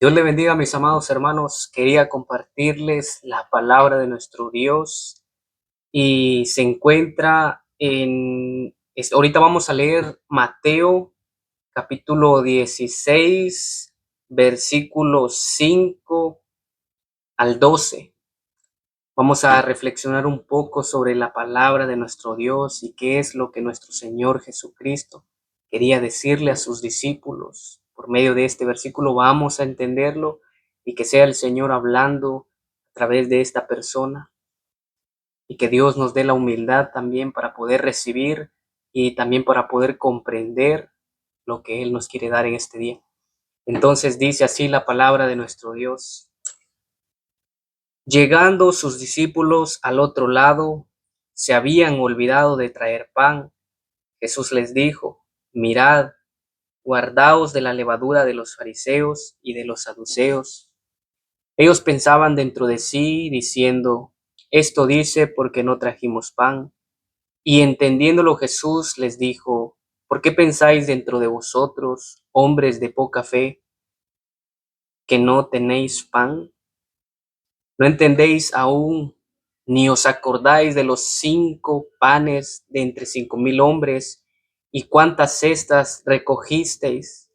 Dios le bendiga, mis amados hermanos. Quería compartirles la palabra de nuestro Dios y se encuentra ahorita vamos a leer Mateo capítulo 16, versículos 5 al 12. Vamos a reflexionar un poco sobre la palabra de nuestro Dios y qué es lo que nuestro Señor Jesucristo quería decirle a sus discípulos. Por medio de este versículo vamos a entenderlo y que sea el Señor hablando a través de esta persona y que Dios nos dé la humildad también para poder recibir y también para poder comprender lo que Él nos quiere dar en este día. Entonces dice así la palabra de nuestro Dios. Llegando sus discípulos al otro lado, se habían olvidado de traer pan. Jesús les dijo: Mirad, guardaos de la levadura de los fariseos y de los saduceos. Ellos pensaban dentro de sí, diciendo: Esto dice porque no trajimos pan. Y entendiéndolo Jesús les dijo: ¿Por qué pensáis dentro de vosotros, hombres de poca fe, que no tenéis pan? ¿No entendéis aún, ni os acordáis de los 5 panes de entre 5,000 hombres, y cuántas cestas recogisteis?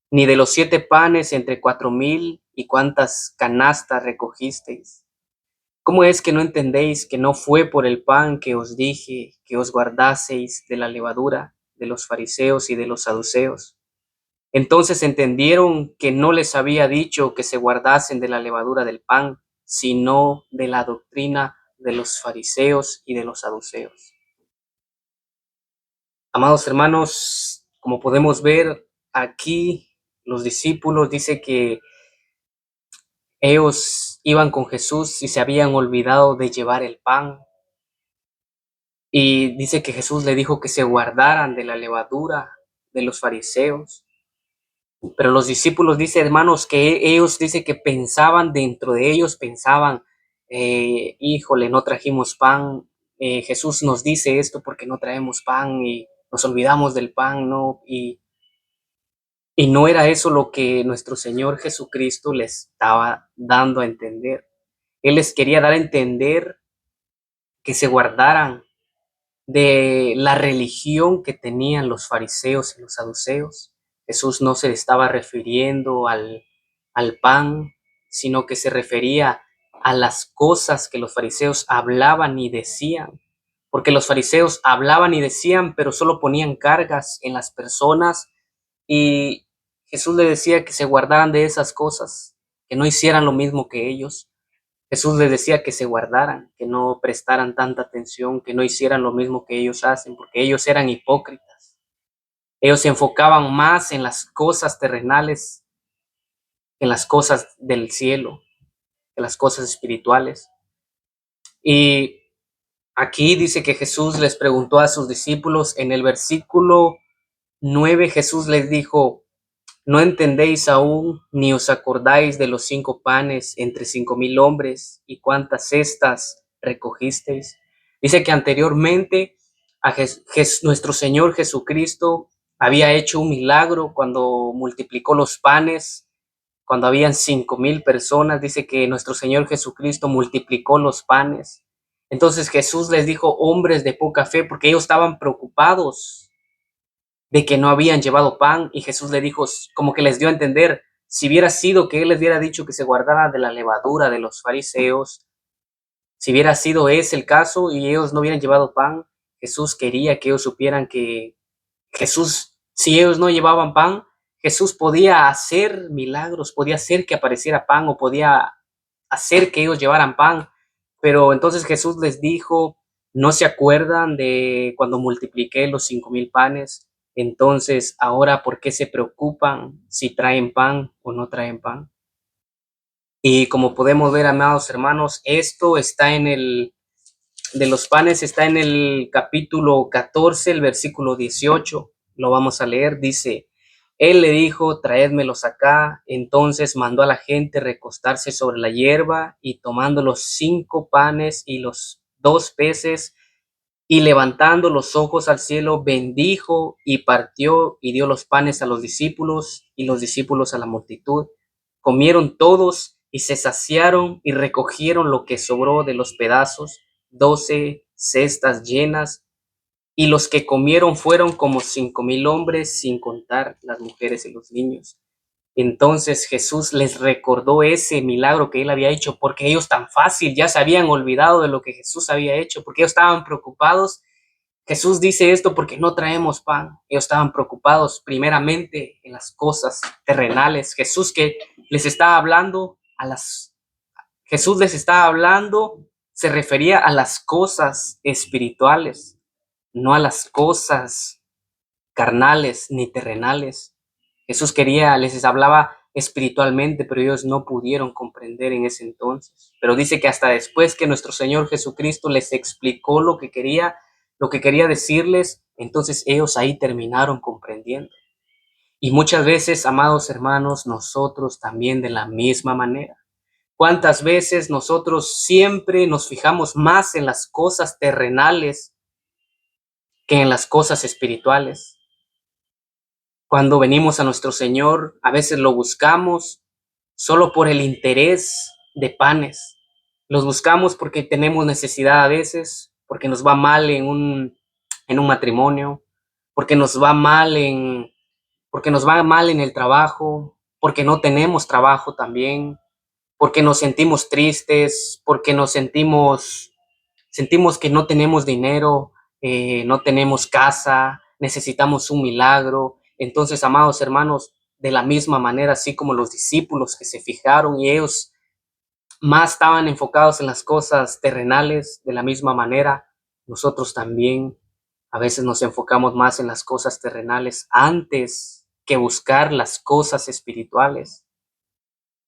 Ni de los 7 panes entre 4,000, y cuántas canastas recogisteis. ¿Cómo es que no entendéis que no fue por el pan que os dije que os guardaseis de la levadura de los fariseos y de los saduceos? Entonces entendieron que no les había dicho que se guardasen de la levadura del pan, sino de la doctrina de los fariseos y de los saduceos. Amados hermanos, como podemos ver aquí, los discípulos dice que ellos iban con Jesús y se habían olvidado de llevar el pan. Y dice que Jesús le dijo que se guardaran de la levadura de los fariseos. Pero los discípulos, dice hermanos, que ellos, dice que pensaban dentro de ellos, pensaban, híjole, no trajimos pan. Jesús nos dice esto porque no traemos pan y nos olvidamos del pan, ¿no? Y no era eso lo que nuestro Señor Jesucristo les estaba dando a entender. Él les quería dar a entender que se guardaran de la religión que tenían los fariseos y los saduceos. Jesús no se estaba refiriendo al pan, sino que se refería a las cosas que los fariseos hablaban y decían. Porque los fariseos hablaban y decían, pero solo ponían cargas en las personas, y Jesús le decía que se guardaran de esas cosas, que no hicieran lo mismo que ellos. Jesús les decía que se guardaran, que no prestaran tanta atención, que no hicieran lo mismo que ellos hacen, porque ellos eran hipócritas. Ellos se enfocaban más en las cosas terrenales, en las cosas del cielo, en las cosas espirituales. Y aquí dice que Jesús les preguntó a sus discípulos en el versículo 9. Jesús les dijo: ¿No entendéis aún, ni os acordáis de los 5 panes entre 5,000 hombres, y cuántas cestas recogisteis? Dice que anteriormente nuestro Señor Jesucristo había hecho un milagro cuando multiplicó los panes, cuando habían 5,000 personas. Dice que nuestro Señor Jesucristo multiplicó los panes. Entonces Jesús les dijo: hombres de poca fe, porque ellos estaban preocupados de que no habían llevado pan, y Jesús le dijo, como que les dio a entender, si hubiera sido que Él les hubiera dicho que se guardara de la levadura de los fariseos, si hubiera sido ese el caso y ellos no hubieran llevado pan, Jesús quería que ellos supieran que Jesús, si ellos no llevaban pan, Jesús podía hacer milagros, podía hacer que apareciera pan, o podía hacer que ellos llevaran pan. Pero entonces Jesús les dijo: ¿no se acuerdan de cuando multipliqué los 5,000 panes? Entonces, ahora, ¿por qué se preocupan si traen pan o no traen pan? Y como podemos ver, amados hermanos, esto está de los panes, está en el capítulo 14, el versículo 18. Lo vamos a leer. Dice: Él le dijo: traédmelos acá. Entonces mandó a la gente recostarse sobre la hierba, y tomando los 5 panes y los 2 peces, y levantando los ojos al cielo, bendijo y partió, y dio los panes a los discípulos, y los discípulos a la multitud. Comieron todos y se saciaron y recogieron lo que sobró de los pedazos, 12 cestas llenas, y los que comieron fueron como 5,000 hombres, sin contar las mujeres y los niños. Entonces Jesús les recordó ese milagro que él había hecho, porque ellos tan fácil ya se habían olvidado de lo que Jesús había hecho, porque ellos estaban preocupados. Jesús dice esto porque no traemos pan. Ellos estaban preocupados primeramente en las cosas terrenales. Jesús les estaba hablando, se refería a las cosas espirituales, no a las cosas carnales ni terrenales. Jesús les hablaba espiritualmente, pero ellos no pudieron comprender en ese entonces. Pero dice que hasta después que nuestro Señor Jesucristo les explicó lo que quería decirles, entonces ellos ahí terminaron comprendiendo. Y muchas veces, amados hermanos, nosotros también de la misma manera. ¿Cuántas veces nosotros siempre nos fijamos más en las cosas terrenales que en las cosas espirituales? Cuando venimos a nuestro Señor, a veces lo buscamos solo por el interés de panes. Los buscamos porque tenemos necesidad a veces, porque nos va mal en un matrimonio, porque nos va mal en el trabajo, porque no tenemos trabajo también, porque nos sentimos tristes, porque sentimos que no tenemos dinero, no tenemos casa, necesitamos un milagro. Entonces, amados hermanos, de la misma manera, así como los discípulos que se fijaron y ellos más estaban enfocados en las cosas terrenales, de la misma manera, nosotros también a veces nos enfocamos más en las cosas terrenales antes que buscar las cosas espirituales.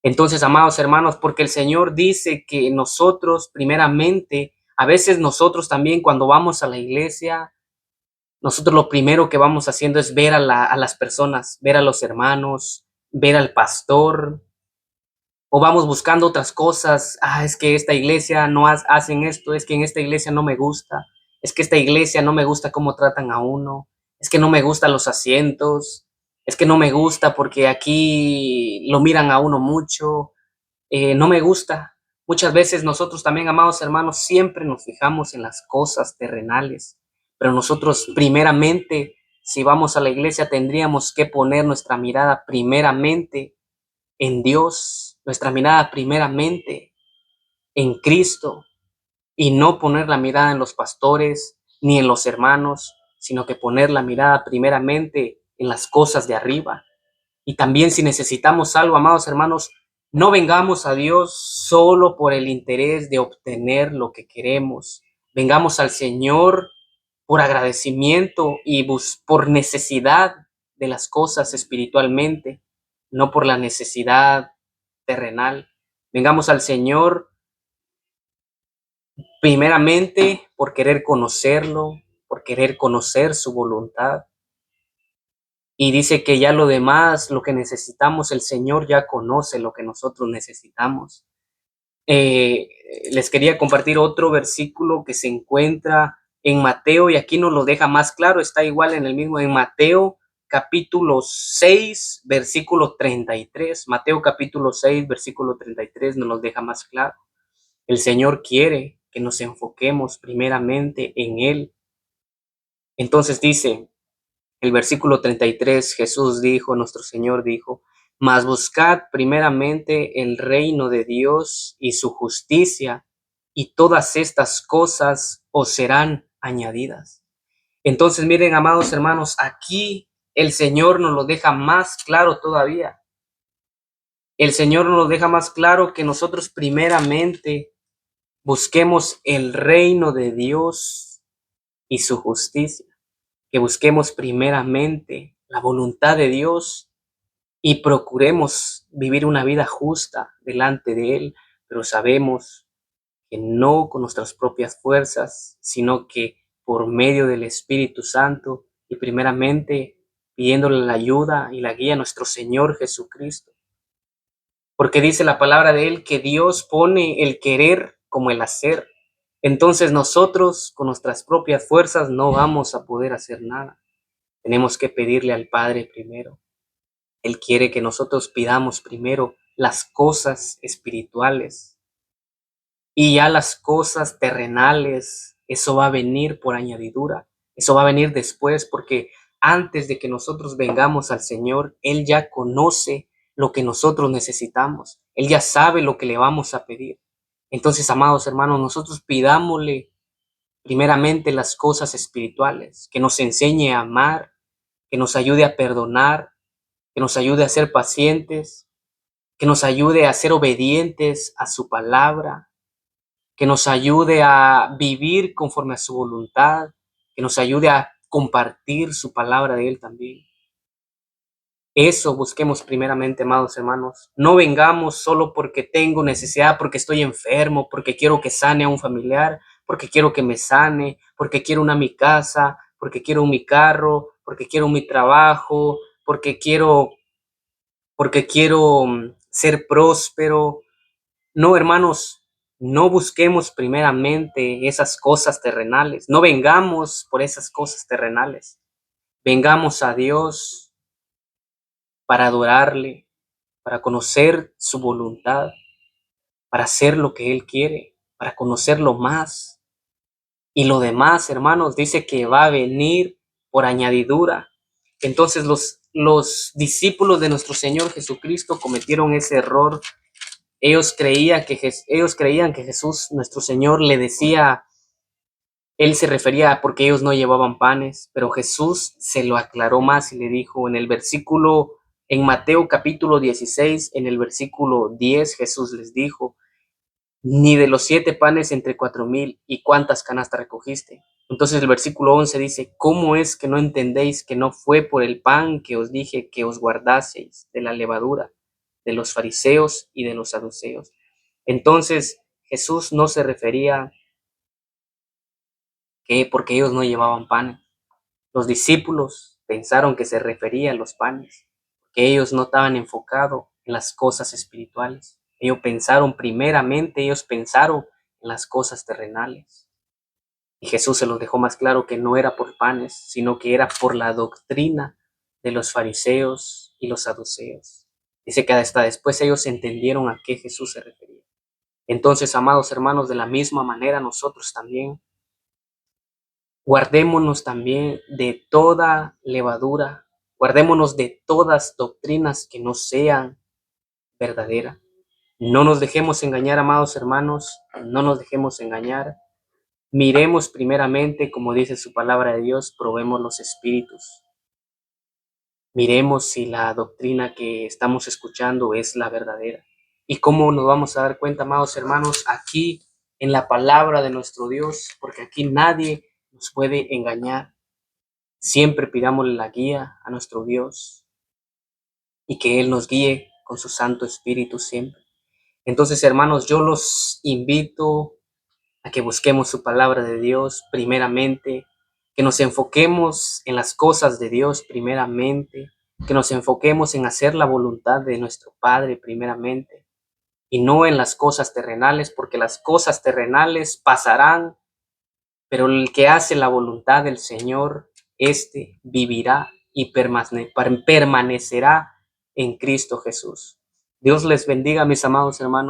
Entonces, amados hermanos, porque el Señor dice que nosotros, primeramente, a veces nosotros también cuando vamos a la iglesia, nosotros lo primero que vamos haciendo es ver a las personas, ver a los hermanos, ver al pastor, o vamos buscando otras cosas. Es que esta iglesia no hacen esto, es que en esta iglesia no me gusta, es que esta iglesia no me gusta cómo tratan a uno, es que no me gustan los asientos, es que no me gusta porque aquí lo miran a uno mucho, no me gusta. Muchas veces nosotros también, amados hermanos, siempre nos fijamos en las cosas terrenales, pero nosotros primeramente, si vamos a la iglesia, tendríamos que poner nuestra mirada primeramente en Dios, nuestra mirada primeramente en Cristo, y no poner la mirada en los pastores ni en los hermanos, sino que poner la mirada primeramente en las cosas de arriba. Y también si necesitamos algo, amados hermanos, no vengamos a Dios solo por el interés de obtener lo que queremos. Vengamos al Señor por agradecimiento y por necesidad de las cosas espiritualmente, no por la necesidad terrenal. Vengamos al Señor primeramente por querer conocerlo, por querer conocer su voluntad. Y dice que ya lo demás, lo que necesitamos, el Señor ya conoce lo que nosotros necesitamos. Les quería compartir otro versículo que se encuentra en Mateo, y aquí nos lo deja más claro, está igual en el mismo, en Mateo capítulo 6, versículo 33. Mateo capítulo 6, versículo 33 nos lo deja más claro. El Señor quiere que nos enfoquemos primeramente en Él. Entonces dice, el versículo 33, nuestro Señor dijo, mas buscad primeramente el reino de Dios y su justicia, y todas estas cosas os serán añadidas. Entonces, miren, amados hermanos, aquí el Señor nos lo deja más claro todavía. El Señor nos lo deja más claro que nosotros primeramente busquemos el reino de Dios y su justicia. Que busquemos primeramente la voluntad de Dios y procuremos vivir una vida justa delante de Él, pero sabemos que no con nuestras propias fuerzas, sino que por medio del Espíritu Santo y primeramente pidiéndole la ayuda y la guía a nuestro Señor Jesucristo. Porque dice la palabra de Él que Dios pone el querer como el hacer. Entonces nosotros con nuestras propias fuerzas no vamos a poder hacer nada. Tenemos que pedirle al Padre primero. Él quiere que nosotros pidamos primero las cosas espirituales, y ya las cosas terrenales, eso va a venir por añadidura, eso va a venir después, porque antes de que nosotros vengamos al Señor, Él ya conoce lo que nosotros necesitamos, Él ya sabe lo que le vamos a pedir. Entonces, amados hermanos, nosotros pidámosle primeramente las cosas espirituales, que nos enseñe a amar, que nos ayude a perdonar, que nos ayude a ser pacientes, que nos ayude a ser obedientes a su palabra, que nos ayude a vivir conforme a su voluntad, que nos ayude a compartir su palabra de Él también. Eso busquemos primeramente, amados hermanos. No vengamos solo porque tengo necesidad, porque estoy enfermo, porque quiero que sane a un familiar, porque quiero que me sane, porque quiero una mi casa, porque quiero mi carro, porque quiero mi trabajo, porque quiero ser próspero. No, hermanos, no busquemos primeramente esas cosas terrenales. No vengamos por esas cosas terrenales. Vengamos a Dios para adorarle, para conocer su voluntad, para hacer lo que Él quiere, para conocerlo más. Y lo demás, hermanos, dice que va a venir por añadidura. Entonces los discípulos de nuestro Señor Jesucristo cometieron ese error. Ellos creían que Jesús, nuestro Señor, le decía, Él se refería a porque ellos no llevaban panes, pero Jesús se lo aclaró más y le dijo en Mateo capítulo 16, en el versículo 10, Jesús les dijo, ni de los 7 panes entre 4,000, ¿y cuántas canastas recogiste? Entonces el versículo 11 dice, ¿cómo es que no entendéis que no fue por el pan que os dije que os guardaseis de la levadura de los fariseos y de los saduceos? Entonces Jesús no se refería que porque ellos no llevaban pan. Los discípulos pensaron que se refería a los panes, que ellos no estaban enfocados en las cosas espirituales. Ellos pensaron en las cosas terrenales. Y Jesús se los dejó más claro que no era por panes, sino que era por la doctrina de los fariseos y los saduceos. Dice que hasta después ellos entendieron a qué Jesús se refería. Entonces, amados hermanos, de la misma manera nosotros también guardémonos también de toda levadura, guardémonos de todas doctrinas que no sean verdaderas. No nos dejemos engañar, amados hermanos, no nos dejemos engañar. Miremos primeramente, como dice su palabra de Dios, probemos los espíritus. Miremos si la doctrina que estamos escuchando es la verdadera. ¿Y cómo nos vamos a dar cuenta, amados hermanos? Aquí en la palabra de nuestro Dios, porque aquí nadie nos puede engañar. Siempre pidámosle la guía a nuestro Dios y que Él nos guíe con su Santo Espíritu siempre. Entonces, hermanos, yo los invito a que busquemos su palabra de Dios primeramente, que nos enfoquemos en las cosas de Dios primeramente, que nos enfoquemos en hacer la voluntad de nuestro Padre primeramente y no en las cosas terrenales, porque las cosas terrenales pasarán, pero el que hace la voluntad del Señor, éste vivirá y permanecerá en Cristo Jesús. Dios les bendiga, mis amados hermanos.